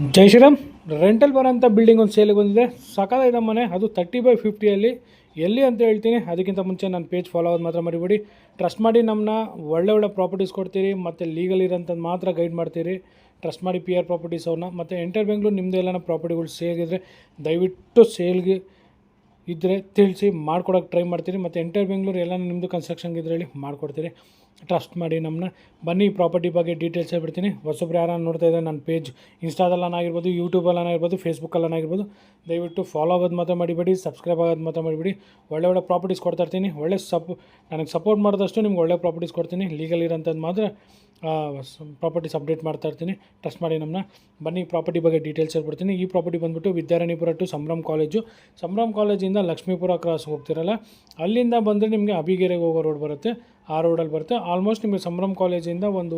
ಜೈ Shriram. Rental ಬರೋಂಥ building ಒಂದು ಸೇಲಿಗೆ ಬಂದಿದೆ. ಸಕಾಲಾಗಿದೆ ಮನೆ, ಅದು 30/50 ಎಲ್ಲಿ ಅಂತ ಹೇಳ್ತೀನಿ. ಅದಕ್ಕಿಂತ ಮುಂಚೆ ನನ್ನ ಪೇಜ್ ಫಾಲೋ ಆಗೋದು ಮಾತ್ರ ಮರಿಬೇಡಿ. ಟ್ರಸ್ಟ್ ಮಾಡಿ ನಮ್ಮನ್ನ ಒಳ್ಳೆ ಪ್ರಾಪರ್ಟೀಸ್ ಕೊಡ್ತೀರಿ ಮತ್ತು ಲೀಗಲ್ ಇರೋಂಥದ್ದು ಮಾತ್ರ ಗೈಡ್ ಮಾಡ್ತೀರಿ. ಟ್ರಸ್ಟ್ ಮಾಡಿ ಪಿ ಆರ್ ಪ್ರಾಪರ್ಟೀಸ್ ಅವ್ರನ್ನ. ಮತ್ತು ಎಂಟರ್ ಬೆಂಗಳೂರು ನಿಮ್ಮದು ಎಲ್ಲನ ಪ್ರಾಪರ್ಟಿಗಳು ಸೇಲ್ಗಿದ್ರೆ ದಯವಿಟ್ಟು ಸೇಲ್ಗೆ ಇದ್ದರೆ ತಿಳಿಸಿ ಮಾಡ್ಕೊಡೋಕೆ ಟ್ರೈ ಮಾಡ್ತೀರಿ. ಮತ್ತು ಎಂಟರ್ ಬೆಂಗಳೂರು ಎಲ್ಲ ನಿಮ್ಮದು ಕನ್ಸ್ಟ್ರಕ್ಷನ್ಗೆ ಇದ್ರೆ ಹೇಳಿ ಮಾಡಿಕೊಡ್ತೀರಿ. ಟ್ರಸ್ಟ್ ಮಾಡಿ ನಮ್ಮನ್ನ. ಬನ್ನಿ ಪ್ರಾಪರ್ಟಿ ಬಗ್ಗೆ ಡೀಟೇಲ್ಸ್ ಹೇಳ್ಬಿಡ್ತೀನಿ. ಹೊಸೊಬ್ರು ಯಾರು ನೋಡ್ತಾ ಇದ್ದಾರೆ ನನ್ನ ಪೇಜ್ ಇನ್ಸ್ಟಾದಲ್ಲಾಗಿರ್ಬೋದು, ಯೂಟ್ಯೂಬಲ್ಲಾಗಿರ್ಬೋದು, ಫೇಸ್ಬುಕ್ಕಲ್ಲಾಗಿರ್ಬೋದು, ದಯವಿಟ್ಟು ಫಾಲೋ ಆಗೋದು ಮಾತ್ರ ಮಾಡಿಬಿಡಿ, ಸಬ್ಸ್ಕ್ರೈಬ್ ಆಗೋದು ಮಾತ್ರ ಮಾಡಿಬಿಡಿ. ಒಳ್ಳೆ ಪ್ರಾಪರ್ಟೀಸ್ ಕೊಡ್ತಾ ಇರ್ತೀನಿ. ನನಗೆ ಸಪೋರ್ಟ್ ಮಾಡಿದಷ್ಟು ನಿಮ್ಗೆ ಒಳ್ಳೆ ಪ್ರಾಪರ್ಟೀಸ್ ಕೊಡ್ತೀನಿ. ಲೀಗಲ್ ಇರೋಂಥದ್ದು ಮಾತ್ರ ಪ್ರಾಪರ್ಟೀಸ್ ಅಪ್ಡೇಟ್ ಮಾಡ್ತಾ ಇರ್ತೀನಿ. ಟ್ರಸ್ಟ್ ಮಾಡಿ ನಮ್ಮನ್ನ. ಬನ್ನಿ ಪ್ರಾಪರ್ಟಿ ಬಗ್ಗೆ ಡೀಟೇಲ್ಸ್ ಹೇಳ್ಬಿಡ್ತೀನಿ. ಈ ಪ್ರಾಪರ್ಟಿ ಬಂದುಬಿಟ್ಟು ವಿದ್ಯಾರಣ್ಯಪುರ ಟು ಸಂಭ್ರಮ್ ಕಾಲೇಜು. ಸಂಭ್ರಮ್ ಕಾಲೇಜಿಂದ ಲಕ್ಷ್ಮೀಪುರ ಕ್ರಾಸ್ ಹೋಗ್ತಿರಲ್ಲ, ಅಲ್ಲಿಂದ ಬಂದರೆ ನಿಮಗೆ ಅಬಿಗೆರೆಗೆ ಹೋಗೋ ರೋಡ್ ಬರುತ್ತೆ. ಆ ರೋಡಲ್ಲಿ ಬರುತ್ತೆ. ಆಲ್ಮೋಸ್ಟ್ ನಿಮಗೆ ಸಂಭ್ರಮ್ ಕಾಲೇಜಿಂದ ಒಂದು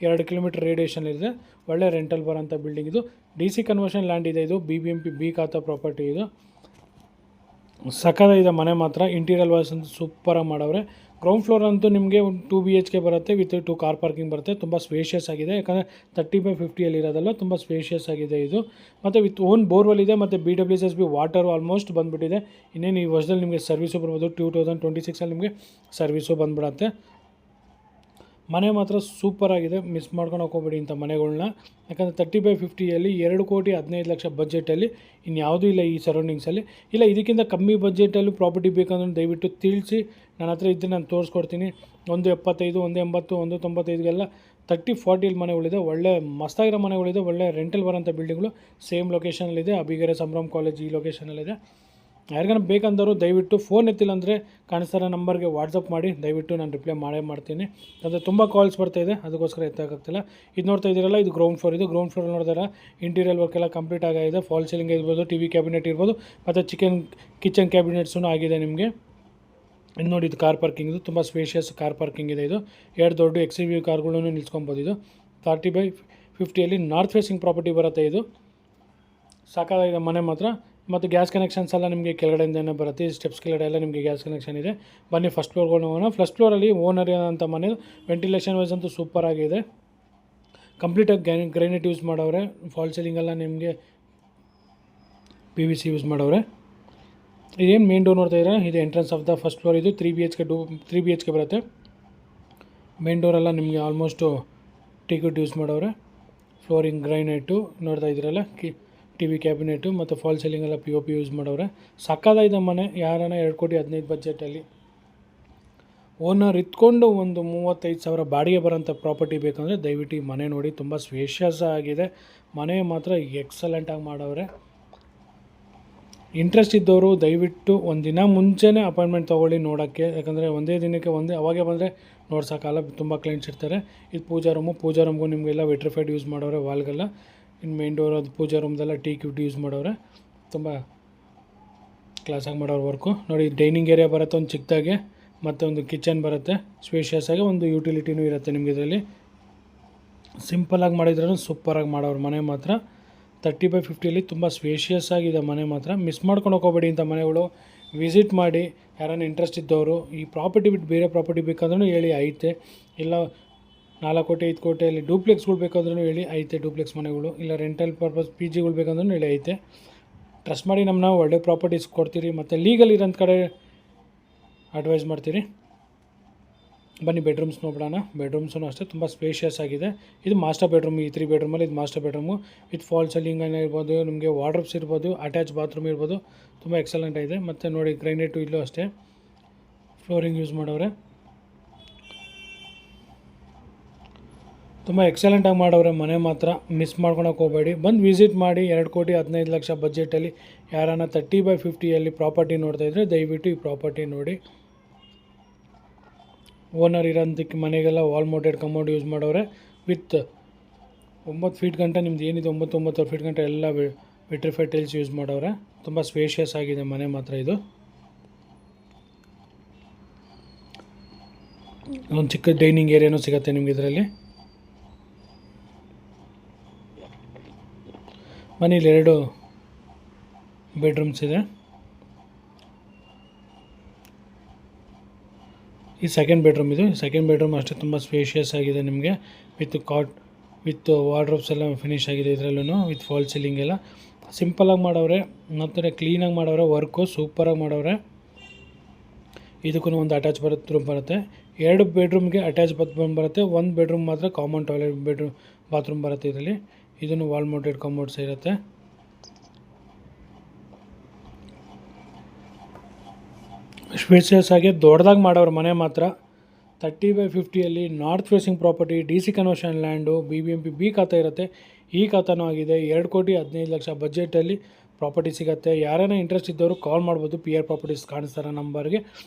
2 ಕಿಲೋಮೀಟರ್ ರೇಡಿಯೇಷನ್ ಇದೆ. ಒಳ್ಳೆ ರೆಂಟಲ್ ಬರೋಂಥ ಬಿಲ್ಡಿಂಗ್ ಇದು. DC ಕನ್ವರ್ಷನ್ ಲ್ಯಾಂಡ್ ಇದೆ. ಇದು BBMP ಬಿ ಖಾತಾ ಪ್ರಾಪರ್ಟಿ ಇದು. ಸಖತ್ತಾಗಿದೆ ಮನೆ ಮಾತ್ರ. ಇಂಟೀರಿಯರ್ ವಾಯ್ಸ್ ಅಂತೂ ಸೂಪರಾಗಿ ಮಾಡವ್ರೆ. ಗ್ರೌಂಡ್ ಫ್ಲೋರ್ ಅಂತೂ ನಿಮಗೆ ಒಂದು 2 BHK ಬರುತ್ತೆ, ವಿತ್ 2 ಕಾರ್ ಪಾರ್ಕಿಂಗ್ ಬರುತ್ತೆ. ತುಂಬ ಸ್ಪೇಷಿಯಸ್ ಆಗಿದೆ, ಯಾಕಂದರೆ 30/50 ಇರೋದಲ್ಲ, ತುಂಬ ಸ್ಪೇಷಿಯಸ್ ಆಗಿದೆ ಇದು. ಮತ್ತು ವಿತ್ ಓನ್ ಬೋರ್ವೆಲ್ ಇದೆ. ಮತ್ತು BWSB ವಾಟರು ಆಲ್ಮೋಸ್ಟ್ ಬಂದುಬಿಟ್ಟಿದೆ. ಇನ್ನೇನು ಈ ವರ್ಷದಲ್ಲಿ ನಿಮಗೆ ಸರ್ವಿಸು ಬರ್ಬೋದು. 2026 ನಿಮಗೆ ಸರ್ವಿಸು ಬಂದುಬಿಡತ್ತೆ. ಮನೆ ಮಾತ್ರ ಸೂಪರಾಗಿದೆ, ಮಿಸ್ ಮಾಡ್ಕೊಂಡು ಹೋಗ್ಬೇಡಿ ಇಂಥ ಮನೆಗಳ್ನ. ಯಾಕಂದರೆ 30/50 2,15,00,000 ಬಜೆಟಲ್ಲಿ ಇನ್ಯಾವುದೂ ಇಲ್ಲ ಈ ಸರೌಂಡಿಂಗ್ಸಲ್ಲಿ. ಇಲ್ಲ ಇದಕ್ಕಿಂತ ಕಮ್ಮಿ ಬಜೆಟಲ್ಲೂ ಪ್ರಾಪರ್ಟಿ ಬೇಕಂದ್ರೆ ದಯವಿಟ್ಟು ತಿಳಿಸಿ. ನನ್ನ ಹತ್ರ ಇದ್ದರೆ ನಾನು ತೋರಿಸ್ಕೊಡ್ತೀನಿ. 1,75, 1,80, 1,95ಗೆಲ್ಲ 30-40 ಮನೆಗಳಿದೆ. ಒಳ್ಳೆ ಮಸ್ತಾಗಿರೋ ಮನೆಗಳಿದೆ. ಒಳ್ಳೆ ರೆಂಟಲ್ ಬರೋಂಥ ಬಿಲ್ಡಿಂಗ್ಗಳು ಸೇಮ್ ಲೊಕೇಶನಲ್ಲಿದೆ. ಅಬಿಗೆರೆ ಸಂಭ್ರಮ್ ಕಾಲೇಜ್ ಈ ಲೊಕೇಶನಲ್ಲಿದೆ. ಯಾರಿಗಾನ ಬೇಕಂದರೂ ದಯವಿಟ್ಟು ಫೋನ್ ಎತ್ತಿಲ್ಲ ಅಂದರೆ ಕಾಣಿಸ್ತಾರೋ ನಂಬರ್ಗೆ ವಾಟ್ಸಪ್ ಮಾಡಿ, ದಯವಿಟ್ಟು ನಾನು ರಿಪ್ಲೈ ಮಾಡೇ ಮಾಡ್ತೀನಿ. ಅಂದರೆ ತುಂಬ ಕಾಲ್ಸ್ ಬರ್ತಾಯಿದೆ, ಅದಕ್ಕೋಸ್ಕರ ಎತ್ತಕ್ಕಾಗ್ತಿಲ್ಲ. ಇದು ನೋಡ್ತಾ ಇದ್ದೀರಲ್ಲ, ಇದು ಗ್ರೌಂಡ್ ಫ್ಲೋರ್. ಇದು ಗ್ರೌಂಡ್ ಫ್ಲೋರ್ ನೋಡಿದಾರ ಇಂಟೀರಿಯರ್ ವರ್ಕ್ ಎಲ್ಲ ಕಂಪ್ಲೀಟ್ ಆಗಿದೆ. ಫಾಲ್ ಸೀಲಿಂಗ್ ಇರ್ಬೋದು, TV ಕ್ಯಾಬಿನೆಟ್ ಇರ್ಬೋದು, ಮತ್ತು ಕಿಚನ್ ಕ್ಯಾಬಿನೆಟ್ಸೂ ಆಗಿದೆ ನಿಮಗೆ. ಇದು ನೋಡಿ, ಇದು ಕಾರ್ ಪಾರ್ಕಿಂಗ್. ಇದು ತುಂಬ ಸ್ಪೇಷಿಯಸ್ ಕಾರ್ ಪಾರ್ಕಿಂಗ್ ಇದೆ. ಇದು 2 ದೊಡ್ಡ XUV ಕಾರ್ಗಳನ್ನು ನಿಲ್ಸ್ಕೊಬೋದು. ಇದು 30/50 ನಾರ್ತ್ ಫೇಸಿಂಗ್ ಪ್ರಾಪರ್ಟಿ ಬರುತ್ತೆ. ಇದು ಸಾಕಾಗಿದೆ ಮನೆ ಮಾತ್ರ. ಮತ್ತು ಗ್ಯಾಸ್ ಕನೆಕ್ಷನ್ಸ್ ಎಲ್ಲ ನಿಮಗೆ ಕೆಳಗಡೆಯಿಂದನೇ ಬರುತ್ತೆ. ಸ್ಟೆಪ್ಸ್ ಕೆಳಗಡೆ ಎಲ್ಲ ನಿಮಗೆ ಗ್ಯಾಸ್ ಕನೆಕ್ಷನ್ ಇದೆ. ಬನ್ನಿ ಫಸ್ಟ್ ಫ್ಲೋರ್ಗೆ ಹೋಗೋಣ. ಫಸ್ಟ್ ಫ್ಲೋರಲ್ಲಿ ಓನರ್ ಅಂತ ಮನೆ. ವೆಂಟಿಲೇಷನ್ ವೈಸ್ ಅಂತೂ ಸೂಪರಾಗಿದೆ. ಕಂಪ್ಲೀಟಾಗಿ ಗ್ರೈನೇಟ್ ಯೂಸ್ ಮಾಡವ್ರೆ. ಫಾಲ್ ಸೀಲಿಂಗೆಲ್ಲ ನಿಮಗೆ PVC ಯೂಸ್ ಮಾಡವ್ರೆ. ಇದೇನು ಮೇನ್ ಡೋರ್ ನೋಡ್ತಾ ಇದ್ದಾರೆ, ಇದು entrance of the first floor. ಇದು 3 BHK ಬರುತ್ತೆ. ಮೇನ್ ಡೋರೆಲ್ಲ ನಿಮಗೆ ಆಲ್ಮೋಸ್ಟು ಟೀಕ್ವುಡ್ ಯೂಸ್ ಮಾಡವ್ರೆ. ಫ್ಲೋರಿಂಗ್ ಗ್ರೈನೇಟು ನೋಡ್ತಾ ಇದ್ದೀರಲ್ಲ, TV ಕ್ಯಾಬಿನೆಟು ಮತ್ತು ಫಾಲ್ ಸೀಲಿಂಗೆಲ್ಲ POP ಯೂಸ್ ಮಾಡವ್ರೆ. ಸಕ್ಕತ್ತಾಗಿದೆ ಮನೆ. ಯಾರನ್ನ 2,15,00,000 ಬಜೆಟಲ್ಲಿ ಓನರ್ ಇತ್ಕೊಂಡು ಒಂದು 35,000 ಬಾಡಿಗೆ ಬರೋಂಥ ಪ್ರಾಪರ್ಟಿ ಬೇಕಂದರೆ ದಯವಿಟ್ಟು ಈ ಮನೆ ನೋಡಿ. ತುಂಬ ಸ್ಪೇಷಿಯಸ್ ಆಗಿದೆ ಮನೆ ಮಾತ್ರ. ಎಕ್ಸಲೆಂಟಾಗಿ ಮಾಡವ್ರೆ. ಇಂಟ್ರೆಸ್ಟ್ ಇದ್ದವರು ದಯವಿಟ್ಟು ಒಂದು ದಿನ ಮುಂಚೆನೇ ಅಪಾಯಿಂಟ್ಮೆಂಟ್ ತೊಗೊಳ್ಳಿ ನೋಡೋಕ್ಕೆ. ಯಾಕಂದರೆ ಒಂದೇ ದಿನಕ್ಕೆ ಅವಾಗೇ ಬಂದರೆ ನೋಡ್ಸೋಕ್ಕಲ್ಲ, ತುಂಬ ಕ್ಲೈಂಟ್ಸ್ ಇರ್ತಾರೆ. ಇದು ಪೂಜಾ ರೂಮ್ಗೂ ನಿಮಗೆಲ್ಲ ವೆಟ್ರಿಫೈಡ್ ಯೂಸ್ ಮಾಡವ್ರೆ ವಾಲ್ಗೆಲ್ಲ. ಇನ್ನು ಮೇನ್ ಡೋರ್ ಅದು ಪೂಜಾ ರೂಮ್ದೆಲ್ಲ ಟೀಕ್ವುಡ್ ಯೂಸ್ ಮಾಡವ್ರೆ. ತುಂಬ ಕ್ಲಾಸಾಗಿ ಮಾಡೋರು ವರ್ಕು ನೋಡಿ. ಡೈನಿಂಗ್ ಏರಿಯಾ ಬರುತ್ತೆ ಒಂದು ಚಿಕ್ಕದಾಗೆ, ಮತ್ತು ಒಂದು ಕಿಚನ್ ಬರುತ್ತೆ ಸ್ಪೇಷಿಯಸ್ ಆಗಿ. ಒಂದು ಯುಟಿಲಿಟಿನೂ ಇರುತ್ತೆ ನಿಮಗೆ ಇದರಲ್ಲಿ. ಸಿಂಪಲಾಗಿ ಮಾಡಿದ್ರೂ ಸೂಪರಾಗಿ ಮಾಡೋರು ಮನೆ ಮಾತ್ರ. 30/50 ತುಂಬ ಸ್ಪೇಷಿಯಸ್ ಆಗಿದೆ ಮನೆ ಮಾತ್ರ. ಮಿಸ್ ಮಾಡ್ಕೊಂಡು ಹೋಗೋಬೇಡಿ ಇಂಥ ಮನೆಗಳು. ವಿಸಿಟ್ ಮಾಡಿ. ಯಾರನ್ನ ಇಂಟ್ರೆಸ್ಟ್ ಇದ್ದವರು ಈ ಪ್ರಾಪರ್ಟಿ ಬಿಟ್ಟು ಬೇರೆ ಪ್ರಾಪರ್ಟಿ ಬೇಕಾದ್ರೂ ಹೇಳಿ, ಐತೆ. ಇಲ್ಲ 4 ಕೋಟಿ 5 ಕೋಟಿಯಲ್ಲಿ ಡೂಪ್ಲೆಕ್ಸ್ಗಳು ಬೇಕಾದ್ರೂ ಹೇಳಿ, ಐತೆ ಡೂಪ್ಲೆಕ್ಸ್ ಮನೆಗಳು. ಇಲ್ಲ ರೆಂಟಲ್ ಪರ್ಪಸ್ PGಗಳು ಬೇಕಂದ್ರೂ ಹೇಳಿ, ಐತೆ. ಟ್ರಸ್ಟ್ ಮಾಡಿ ನಮ್ಮನ್ನ ಒಳ್ಳೆ ಪ್ರಾಪರ್ಟೀಸ್ ಕೊಡ್ತೀರಿ. ಮತ್ತು ಲೀಗಲ್ ಇರೋಂಥ ಕಡೆ ಅಡ್ವೈಸ್ ಮಾಡ್ತೀರಿ. ಬನ್ನಿ ಬೆಡ್ರೂಮ್ಸ್ ನೋಡೋಣ. ಬೆಡ್ರೂಮ್ಸೂ ಅಷ್ಟೇ ತುಂಬ ಸ್ಪೇಷಿಯಸ್ ಆಗಿದೆ. ಇದು ಮಾಸ್ಟರ್ ಬೆಡ್ರೂಮ್. ಈ 3 ಬೆಡ್ರೂಮಲ್ಲಿ ಇದು master bedroom. With fall ceiling ಇರ್ಬೋದು, ನಿಮಗೆ ವಾರ್ಡ್ರೋಬ್ಸ್ ಇರ್ಬೋದು, ಅಟ್ಯಾಚ್ ಬಾತ್ರೂಮ್ ಇರ್ಬೋದು. ತುಂಬ ಎಕ್ಸಲೆಂಟ್ ಆಗಿದೆ. ಮತ್ತು ನೋಡಿ ಗ್ರೈನೇಟು ಇಲ್ಲೂ ಅಷ್ಟೇ ಫ್ಲೋರಿಂಗ್ ಯೂಸ್ ಮಾಡವ್ರೆ. ತುಂಬ ಎಕ್ಸಲೆಂಟಾಗಿ ಮಾಡವ್ರೆ ಮನೆ ಮಾತ್ರ. ಮಿಸ್ ಮಾಡ್ಕೊಳಕ್ಕೆ ಹೋಗಬೇಡಿ. ಬಂದು ವಿಸಿಟ್ ಮಾಡಿ. 2,15,00,000 ಬಜೆಟಲ್ಲಿ ಯಾರನ್ನ 30/50 ಪ್ರಾಪರ್ಟಿ ನೋಡ್ತಾಯಿದ್ರೆ ದಯವಿಟ್ಟು ಈ ಪ್ರಾಪರ್ಟಿ ನೋಡಿ. ಓನರ್ ಇರೋಂಥಕ್ಕೆ ಮನೆಗೆಲ್ಲ ವಾಲ್ ಮೌಂಟೆಡ್ ಕಮೋಡ್ ಯೂಸ್ ಮಾಡವ್ರೆ. ವಿತ್ 9 ಫೀಟ್ ಗಂಟೆ ನಿಮ್ದು ಏನಿದೆ 9 ಫೀಟ್ ಗಂಟೆ ಎಲ್ಲ ವಿಟ್ರಿಫೈಡ್ ಟೈಲ್ಸ್ ಯೂಸ್ ಮಾಡವ್ರೆ. ತುಂಬ ಸ್ಪೇಷಿಯಸ್ ಆಗಿದೆ ಮನೆ ಮಾತ್ರ. ಇದು ಒಂದು ಚಿಕ್ಕ ಡೈನಿಂಗ್ ಏರಿಯಾನೂ ಸಿಗುತ್ತೆ ನಿಮ್ಗೆ ಇದರಲ್ಲಿ. ಮನೇಲಿ 2 ಬೆಡ್ರೂಮ್ಸ್ ಇದೆ. ಈ ಸೆಕೆಂಡ್ ಬೆಡ್ರೂಮ್. ಇದು ಸೆಕೆಂಡ್ ಬೆಡ್ರೂಮ್ ಅಷ್ಟೇ ತುಂಬ ಸ್ಪೇಷಿಯಸ್ ಆಗಿದೆ ನಿಮಗೆ. ವಿತ್ ವಾರ್ಡ್ರೋಬ್ಸ್ ಎಲ್ಲ ಫಿನಿಶ್ ಆಗಿದೆ ಇದರಲ್ಲೂ, ವಿತ್ ಫಾಲ್ ಸೀಲಿಂಗ್ ಎಲ್ಲ ಸಿಂಪಲಾಗಿ ಮಾಡವ್ರೆ ಮತ್ತು ಕ್ಲೀನಾಗಿ ಮಾಡವ್ರೆ. ವರ್ಕು ಸೂಪರಾಗಿ ಮಾಡವ್ರೆ. ಇದಕ್ಕೂ ಒಂದು ಅಟ್ಯಾಚ್ ಬಾತ್ರೂಮ್ ಬರುತ್ತೆ. 2 ಬೆಡ್ರೂಮ್ಗೆ ಅಟ್ಯಾಚ್ ಬಾತ್ರೂಮ್ ಬರುತ್ತೆ. 1 ಬೆಡ್ರೂಮ್ ಮಾತ್ರ ಕಾಮನ್ ಟಾಯ್ಲೆಟ್ ಬಾತ್ರೂಮ್ ಬರುತ್ತೆ ಇದರಲ್ಲಿ. ಇದನ್ನು ವಾಲ್ ಮೌಂಟೆಡ್ ಕಮೋಡ್ಸ್ ಇರುತ್ತೆ. ಸ್ಪೇಸಿಯಸ್ ಆಗಿ ದೊಡ್ಡದಾಗಿ ಮಾಡೋರು ಮನೆ ಮಾತ್ರ. 30/50 north facing property, DC conversion land, BBMP B ಖಾತಾ ಇರುತ್ತೆ. ಈ ಖಾತಾನೂ ಆಗಿದೆ. 2,15,00,000 ಬಜೆಟಲ್ಲಿ ಪ್ರಾಪರ್ಟಿ ಸಿಗುತ್ತೆ. ಯಾರೈనా ಇಂಟ್ರೆಸ್ಟ್ ಇದ್ದವರು ಕಾಲ್ ಮಾಡ್ಬೋದು. PR ಪ್ರಾಪರ್ಟೀಸ್ ಕಾಣಿಸ್ತಾರೆ ನಂಬರ್ಗೆ.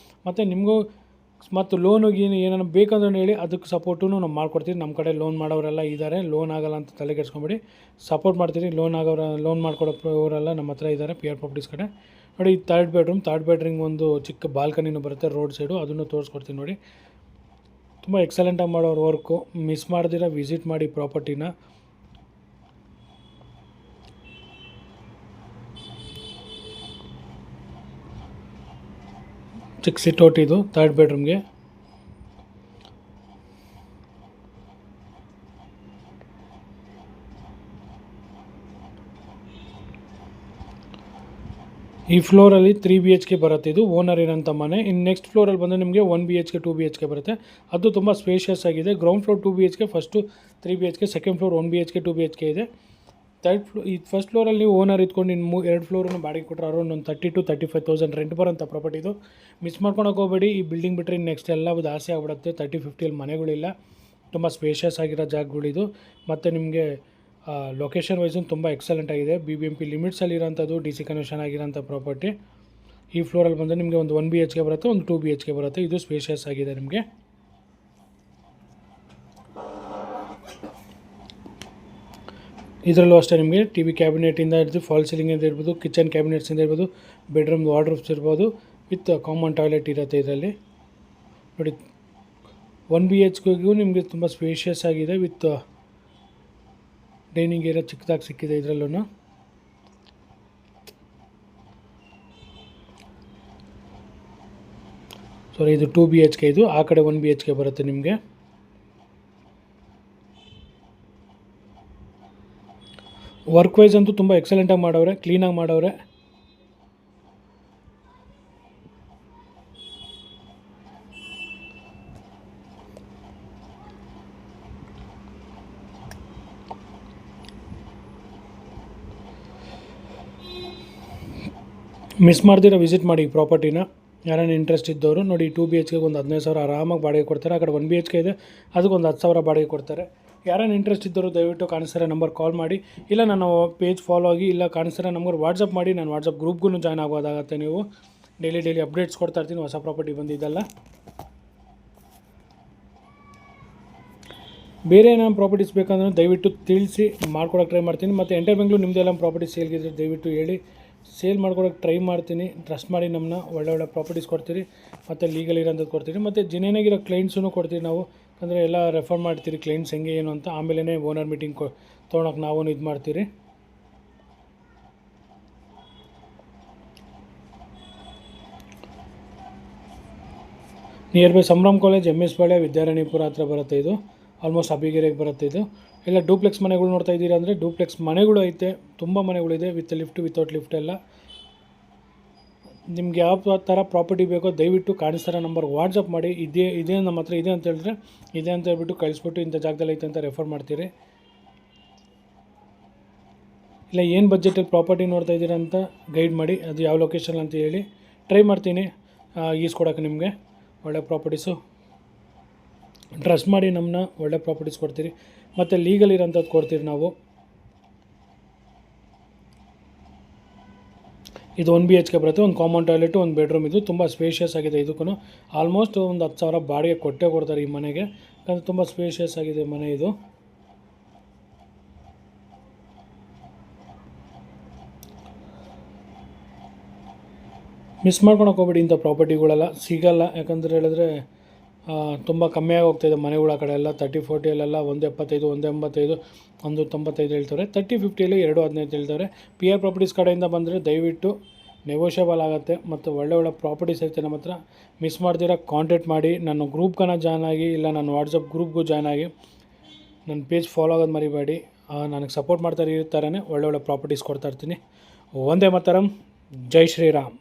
ಮತ್ತು ನಿಮಗೂ ಮತ್ತು ಲೋನಿಗೆ ಏನಾರು ಬೇಕಂದ್ರೆ ಹೇಳಿ, ಅದಕ್ಕೆ ಸಪೋರ್ಟು ನಾವು ಮಾಡ್ಕೊಡ್ತೀವಿ. ನಮ್ಮ ಕಡೆ ಲೋನ್ ಮಾಡೋರೆಲ್ಲ ಇದ್ದಾರೆ. ಲೋನ್ ಆಗೋಲ್ಲ ಅಂತ ತಲೆ ಕೆಡ್ಸ್ಕೊಂಬೇಡಿ, ಸಪೋರ್ಟ್ ಮಾಡ್ತೀವಿ. ಲೋನ್ ಮಾಡ್ಕೊಡೋರೆಲ್ಲ ನಮ್ಮ ಹತ್ರ ಇದ್ದಾರೆ PR ಪ್ರಾಪರ್ಟೀಸ್ ಕಡೆ. ನೋಡಿ, 3rd ಬೆಡ್ರೂಮ್ ಒಂದು ಚಿಕ್ಕ ಬಾಲ್ಕನಿನೂ ಬರುತ್ತೆ ರೋಡ್ ಸೈಡು, ಅದನ್ನು ತೋರಿಸ್ಕೊಡ್ತೀನಿ ನೋಡಿ. ತುಂಬ ಎಕ್ಸಲೆಂಟಾಗಿ ಮಾಡೋರು ವರ್ಕು. ಮಿಸ್ ಮಾಡ್ದಿರ ವಿಸಿಟ್ ಮಾಡಿ ಪ್ರಾಪರ್ಟಿನ. ಚಿಕ್ಕ ಸಿಟ್ಔಟ್ ಇದು 3rd ಬೆಡ್ರೂಮ್ಗೆ. ಈ ಫ್ಲೋರಲ್ಲಿ 3 BHK ಬರುತ್ತೆ. ಇದು ಓನರ್ ಇರೋಂಥ ಮನೆ. ಇನ್ನು ನೆಕ್ಸ್ಟ್ ಫ್ಲೋರಲ್ಲಿ ಬಂದರೆ ನಿಮಗೆ 1 BHK 2 BHK ಬರುತ್ತೆ. ಅದು ತುಂಬ ಸ್ಪೇಷಿಯಸ್ ಆಗಿದೆ. Ground floor 2 BHK, first 3 BHK, second floor 1 BHK 2 BHK ಇದೆ. ಈ ಫಸ್ಟ್ ಫ್ಲೋರಲ್ಲಿ ನೀವು ಓನರ್ ಇದ್ಕೊಂಡು ಇನ್ನು 2 ಫ್ಲೋರನ್ನು ಬಾಡಿಗೆ ಕೊಟ್ಟರೆ ಅರೌಂಡ್ ಒಂದು 30,000 to 35,000 ರೆಂಟ್ ಬರೋಂಥ ಪ್ರಾಪರ್ಟಿದು. ಮಿಸ್ ಮಾಡ್ಕೊಳಕ್ಕೆ ಹೋಗಬೇಡಿ. ಈ ಬಿಲ್ಡಿಂಗ್ ಬಿಟ್ಟರೆ ನೆಕ್ಸ್ಟ್ ಎಲ್ಲ ಆಸೆ ಆಗ್ಬಿಡುತ್ತೆ. 30-50 ಮನೆಗಳಿಲ್ಲ. ತುಂಬ ಸ್ಪೇಷಿಯಸ್ ಆಗಿರೋ ಜಾಗಗಳಿದು. ಮತ್ತು ನಿಮಗೆ ಲೊಕೇಶನ್ ವೈಸು ತುಂಬ ಎಕ್ಸಲೆಂಟ್ ಆಗಿದೆ. BBMP ಲಿಮಿಟ್ಸಲ್ಲಿರೋಂಥದ್ದು, DC ಕನ್ವರ್ಷನ್ ಆಗಿರೋಂಥ ಪ್ರಾಪರ್ಟಿ. ಈ ಫ್ಲೋರಲ್ಲಿ ಬಂದರೆ ನಿಮಗೆ ಒಂದು 1 BHK ಬರುತ್ತೆ, ಒಂದು 2 BHK ಬರುತ್ತೆ. ಇದು ಸ್ಪೇಷಿಯಸ್ ಆಗಿದೆ ನಿಮಗೆ. ಇದರಲ್ಲೂ ಅಷ್ಟೇ ನಿಮಗೆ TV ಕ್ಯಾಬಿನೆಟಿಂದ ಹಿಡಿದು ಫಾಲ್ ಸೀಲಿಂಗಿಂದ ಇರ್ಬೋದು, ಕಿಚನ್ ಕ್ಯಾಬಿನೆಟ್ಸಿಂದ ಇರ್ಬೋದು, ಬೆಡ್ರೂಮ್ ವಾರ್ಡ್ರೋಬ್ಸ್ ಇರ್ಬೋದು, ವಿತ್ ಕಾಮನ್ ಟಾಯ್ಲೆಟ್ ಇರುತ್ತೆ ಇದರಲ್ಲಿ. ನೋಡಿ, 1 BHKಗೂ ನಿಮಗೆ ತುಂಬ ಸ್ಪೇಷಿಯಸ್ ಆಗಿದೆ. ವಿತ್ ಡೈನಿಂಗ್ ಏರಿಯಾ ಚಿಕ್ಕದಾಗಿ ಸಿಕ್ಕಿದೆ ಇದರಲ್ಲೂ. ಸಾರಿ, ಇದು 2 BHK, ಇದು ಆ ಕಡೆ 1 BHK ಬರುತ್ತೆ ನಿಮಗೆ. ವರ್ಕ್ ವೈಸ್ ಅಂತೂ ತುಂಬ ಎಕ್ಸಲೆಂಟಾಗಿ ಮಾಡವ್ರೆ, ಕ್ಲೀನಾಗಿ ಮಾಡವ್ರೆ. ಮಿಸ್ ಮಾಡ್ದಿರ ವಿಸಿಟ್ ಮಾಡಿ ಈ ಪ್ರಾಪರ್ಟಿನ. ಯಾರನ್ನ ಇಂಟ್ರೆಸ್ಟ್ ಇದ್ದವರು ನೋಡಿ. 2 BHKಗೆ ಒಂದು 15,000 ಆರಾಮಾಗಿ ಬಾಡಿಗೆ ಕೊಡ್ತಾರೆ. ಆ ಕಡೆ 1 BHK ಇದೆ, ಅದಕ್ಕೊಂದು 10,000 ಬಾಡಿಗೆ ಕೊಡ್ತಾರೆ. ಯಾರನ್ನ ಇಂಟ್ರೆಸ್ಟ್ ಇದ್ದರು ದಯವಿಟ್ಟು ಕಾಣಿಸ್ತಾರೆ ನಂಬರ್ ಕಾಲ್ ಮಾಡಿ, ಇಲ್ಲ ನನ್ನ ಪೇಜ್ ಫಾಲೋ ಆಗಿ, ಇಲ್ಲ ಕಾಣಿಸ್ತಾರೆ ನಮ್ಗೆ ವಾಟ್ಸಪ್ ಮಾಡಿ. ನಾನು ವಾಟ್ಸಪ್ ಗ್ರೂಪ್ಗೂ ಜಾಯ್ನ್ ಆಗೋದಾಗತ್ತೆ. ನೀವು ಡೈಲಿ ಅಪ್ಡೇಟ್ಸ್ ಕೊಡ್ತಾ ಇರ್ತೀನಿ, ಹೊಸ ಪ್ರಾಪರ್ಟಿ ಬಂದಿದ್ದಲ್ಲ. ಬೇರೆ ಏನಾದ್ರು ಪ್ರಾಪರ್ಟೀಸ್ ಬೇಕಂದ್ರೆ ದಯವಿಟ್ಟು ತಿಳಿಸಿ, ಮಾಡ್ಕೊಡೋಕೆ ಟ್ರೈ ಮಾಡ್ತೀನಿ. ಮತ್ತು ಎಂಟರ್ ಬೆಂಗಳೂರು ನಿಮ್ಮದೆಲ್ಲ ಪ್ರಾಪರ್ಟಿ ಸೇಲ್ಗಿದ್ರೆ ದಯವಿಟ್ಟು ಹೇಳಿ, ಸೇಲ್ ಮಾಡ್ಕೊಡೋಕೆ ಟ್ರೈ ಮಾಡ್ತೀನಿ. ಟ್ರಸ್ಟ್ ಮಾಡಿ ನಮ್ಮನ್ನ. ಒಳ್ಳೆ ಪ್ರಾಪರ್ಟೀಸ್ ಕೊಡ್ತೀರಿ, ಮತ್ತು ಲೀಗಲ್ ಇರೋಂಥದ್ದು ಕೊಡ್ತೀರಿ, ಮತ್ತು ಜೆನ್ಯೂನಾಗಿರೋ ಕ್ಲೈಂಟ್ಸೂ ಕೊಡ್ತೀವಿ ನಾವು. ಅಂದರೆ ಎಲ್ಲ ರೆಫರ್ ಮಾಡ್ತೀರಿ ಕ್ಲೈಂಟ್ಸ್ ಹೆಂಗೆ ಏನು ಅಂತ. ಆಮೇಲೆ ಓನರ್ ಮೀಟಿಂಗ್ ತೊಗೊಳಕ್ಕೆ ನಾವು ಇದು ಮಾಡ್ತೀರಿ. Near by Sambhram college, MS ಪಾಳ್ಯ, ವಿದ್ಯಾರಣ್ಯಪುರ ಹತ್ರ ಬರುತ್ತೆ ಇದು. ಆಲ್ಮೋಸ್ಟ್ ಅಬ್ಬಿಗೆರೆಗೆ ಬರುತ್ತೆ ಇದು. ಎಲ್ಲ ಡೂಪ್ಲೆಕ್ಸ್ ಮನೆಗಳು ನೋಡ್ತಾ ಇದ್ದೀರಾ ಅಂದರೆ ಡೂಪ್ಲೆಕ್ಸ್ ಮನೆಗಳು ಐತೆ, ತುಂಬ ಮನೆಗಳಿದೆ. ವಿತ್ ಲಿಫ್ಟ್, ವಿತೌಟ್ ಲಿಫ್ಟ್ ಎಲ್ಲ. ನಿಮ್ಗೆ ಯಾವ ಥರ ಪ್ರಾಪರ್ಟಿ ಬೇಕೋ ದಯವಿಟ್ಟು ಕಾಣಿಸ್ತಾರ ನಂಬರ್ ವಾಟ್ಸಪ್ ಮಾಡಿ. ಇದೇ ನಮ್ಮ ಹತ್ರ ಇದೆ ಅಂತ ಹೇಳಿದ್ರೆ ಇದೆ ಅಂತ ಹೇಳ್ಬಿಟ್ಟು ಕಳಿಸ್ಬಿಟ್ಟು ಇಂಥ ಜಾಗದಲ್ಲಿ ಐತೆ ಅಂತ ರೆಫರ್ ಮಾಡ್ತೀರಿ. ಇಲ್ಲ ಏನು ಬಜೆಟಲ್ಲಿ ಪ್ರಾಪರ್ಟಿ ನೋಡ್ತಾ ಇದ್ದೀರಾ ಅಂತ ಗೈಡ್ ಮಾಡಿ, ಅದು ಯಾವ ಲೊಕೇಶನ್ ಅಂತ ಹೇಳಿ ಟ್ರೈ ಮಾಡ್ತೀನಿ ಈಸ್ಕೊಡೋಕೆ ನಿಮಗೆ ಒಳ್ಳೆ ಪ್ರಾಪರ್ಟೀಸು. ಟ್ರಸ್ಟ್ ಮಾಡಿ ನಮ್ಮನ್ನ, ಒಳ್ಳೆ ಪ್ರಾಪರ್ಟೀಸ್ ಕೊಡ್ತೀರಿ, ಮತ್ತು ಲೀಗಲ್ ಇರೋಂಥದ್ದು ಕೊಡ್ತೀರಿ ನಾವು. ಇದು 1 BHK ಬರುತ್ತೆ, ಒಂದು ಕಾಮನ್ ಟಾಯ್ಲೆಟು, ಒಂದು ಬೆಡ್ರೂಮ್. ಇದು ತುಂಬ ಸ್ಪೇಷಿಯಸ್ ಆಗಿದೆ. ಇದಕ್ಕೂ ಆಲ್ಮೋಸ್ಟ್ ಒಂದು 10,000 ಬಾಡಿಗೆ ಕೊಡ್ತಾರೆ ಈ ಮನೆಗೆ, ಯಾಕಂದರೆ ತುಂಬ ಸ್ಪೇಷಿಯಸ್ ಆಗಿದೆ ಮನೆ ಇದು. ಮಿಸ್ ಮಾಡ್ಕೊಳಕ್ಕೆ ಹೋಗ್ಬೇಡಿ. ಇಂಥ ಪ್ರಾಪರ್ಟಿಗಳೆಲ್ಲ ಸಿಗಲ್ಲ, ಯಾಕಂದರೆ ಹೇಳಿದ್ರೆ ತುಂಬ ಕಮ್ಮಿಯಾಗಿ ಹೋಗ್ತಾಯಿದೆ ಮನೆಗಳು. ಆ ಕಡೆ ಎಲ್ಲ 30-40 175, 185, 195 ಹೇಳ್ತಾರೆ. 30-50 215 ಹೇಳ್ತಾರೆ. PR ಪ್ರಾಪರ್ಟೀಸ್ ಕಡೆಯಿಂದ ಬಂದರೆ ದಯವಿಟ್ಟು ನೆಗೋಷಿಯಬಲ್ ಆಗುತ್ತೆ. ಮತ್ತು ಒಳ್ಳೆ ಪ್ರಾಪರ್ಟೀಸ್ ಐತೆ ನಮ್ಮ ಹತ್ರ. ಮಿಸ್ ಮಾಡ್ದಿರ ಕಾಂಟ್ಯಾಕ್ಟ್ ಮಾಡಿ. ನನ್ನ ಗ್ರೂಪ್ಗನ ಜಾಯ್ನ್ ಆಗಿ, ಇಲ್ಲ ನನ್ನ ವಾಟ್ಸಪ್ ಗ್ರೂಪ್ಗೂ ಜಾಯ್ನ್ ಆಗಿ. ನನ್ನ ಪೇಜ್ ಫಾಲೋ ಆಗೋದು ಮರಿಬೇಡಿ. ನನಗೆ ಸಪೋರ್ಟ್ ಮಾಡ್ತಾ ಇರ್ತಾರೇ ಒಳ್ಳೊಳ್ಳೆ ಪ್ರಾಪರ್ಟೀಸ್ ಕೊಡ್ತಾ ಇರ್ತೀನಿ. ವಂದೇ ಮಾತರಂ. ಜೈ ಶ್ರೀರಾಮ್.